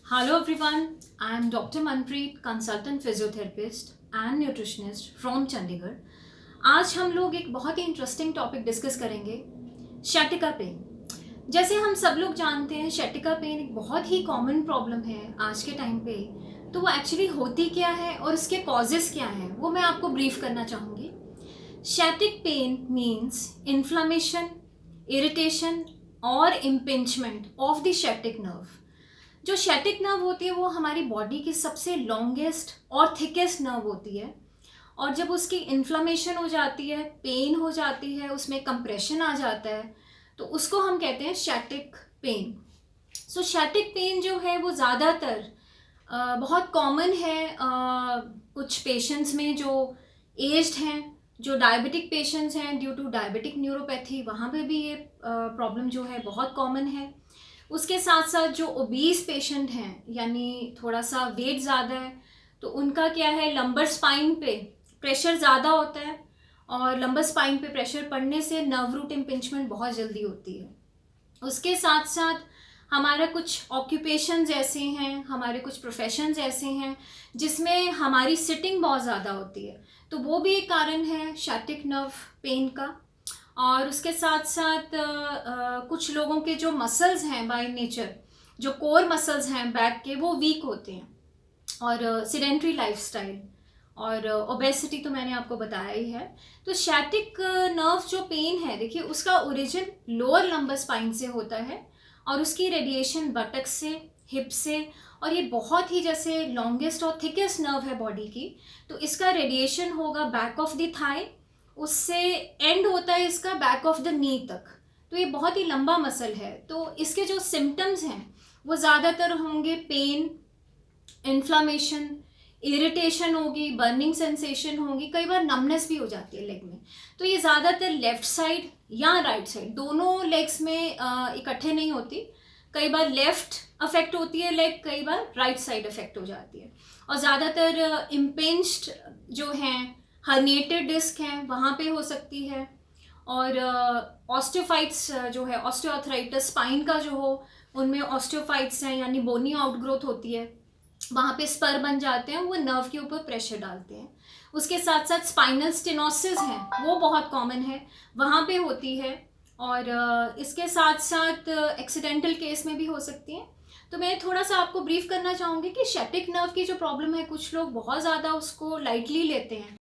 Hello everyone, I am Dr. Manpreet, consultant physiotherapist and nutritionist from Chandigarh. आज हम लोग एक बहुत ही इंटरेस्टिंग टॉपिक डिस्कस करेंगे, शैटिका पेन। जैसे हम सब लोग जानते हैं, शैटिका पेन एक बहुत ही कॉमन प्रॉब्लम है आज के टाइम पे। तो वो एक्चुअली होती क्या है और उसके कॉजेस क्या हैं, वो मैं आपको ब्रीफ करना चाहूँगी। Sciatic pain means inflammation, irritation और impingement of the sciatic nerve. जो शैटिक नर्व होती है वो हमारी बॉडी की सबसे लॉन्गेस्ट और थिकेस्ट नर्व होती है, और जब उसकी इन्फ्लेमेशन हो जाती है, पेन हो जाती है, उसमें कंप्रेशन आ जाता है, तो उसको हम कहते हैं शैटिक पेन। सो शैटिक पेन जो है वो ज़्यादातर बहुत कॉमन है कुछ पेशेंट्स में जो एज्ड हैं, जो डायबिटिक पेशेंट्स हैं, ड्यू टू डायबिटिक न्यूरोपैथी, वहाँ पे भी ये प्रॉब्लम जो है बहुत कॉमन है। उसके साथ साथ जो ओबीस पेशेंट हैं, यानी थोड़ा सा वेट ज़्यादा है, तो उनका क्या है, लंबर स्पाइन पे प्रेशर ज़्यादा होता है, और लंबर स्पाइन पे प्रेशर पड़ने से नर्व रूट इम्पिंचमेंट बहुत जल्दी होती है। उसके साथ साथ हमारा कुछ ऑक्यूपेशंस ऐसे हैं, हमारे कुछ प्रोफेशंस ऐसे हैं जिसमें हमारी सिटिंग बहुत ज़्यादा होती है, तो वो भी एक कारण है शैटिक नर्व पेन का। और उसके साथ साथ कुछ लोगों के जो मसल्स हैं बाय नेचर, जो कोर मसल्स हैं बैक के, वो वीक होते हैं, और सिडेंट्री लाइफस्टाइल और ओबेसिटी तो मैंने आपको बताया ही है। तो शैटिक नर्व जो पेन है, देखिए उसका ओरिजिन लोअर लंबर स्पाइन से होता है, और उसकी रेडिएशन बटक से, हिप से, और ये बहुत ही जैसे लॉन्गेस्ट और थिकेस्ट नर्व है बॉडी की, तो इसका रेडिएशन होगा बैक ऑफ द थाई, उससे एंड होता है इसका बैक ऑफ द नी तक। तो ये बहुत ही लंबा मसल है। तो इसके जो सिम्टम्स हैं वो ज़्यादातर होंगे पेन, इन्फ्लामेशन, इरिटेशन होगी, बर्निंग सेंसेशन होगी, कई बार नमनेस भी हो जाती है लेग में। तो ये ज़्यादातर लेफ्ट साइड या राइट साइड, दोनों लेग्स में इकट्ठे नहीं होती। कई बार लेफ्ट अफेक्ट होती है लेग, कई बार राइट साइड अफेक्ट हो जाती है। और ज़्यादातर इम्पिंज्ड जो हैं, हर्निएटेड डिस्क हैं, वहाँ पे हो सकती है। और ऑस्टियोफाइट्स जो है, ऑस्टियोआर्थराइटिस स्पाइन का जो हो, उनमें ऑस्टियोफाइट्स हैं, यानी बोनी आउटग्रोथ होती है, वहाँ पे स्पर बन जाते हैं, वो नर्व के ऊपर प्रेशर डालते हैं। उसके साथ साथ स्पाइनल स्टेनोसिस हैं, वो बहुत कॉमन है, वहाँ पे होती है। और इसके साथ साथ एक्सीडेंटल केस में भी हो सकती हैं। तो मैं थोड़ा सा आपको ब्रीफ करना चाहूँगी कि शैटिक नर्व की जो प्रॉब्लम है, कुछ लोग बहुत ज़्यादा उसको लाइटली लेते हैं।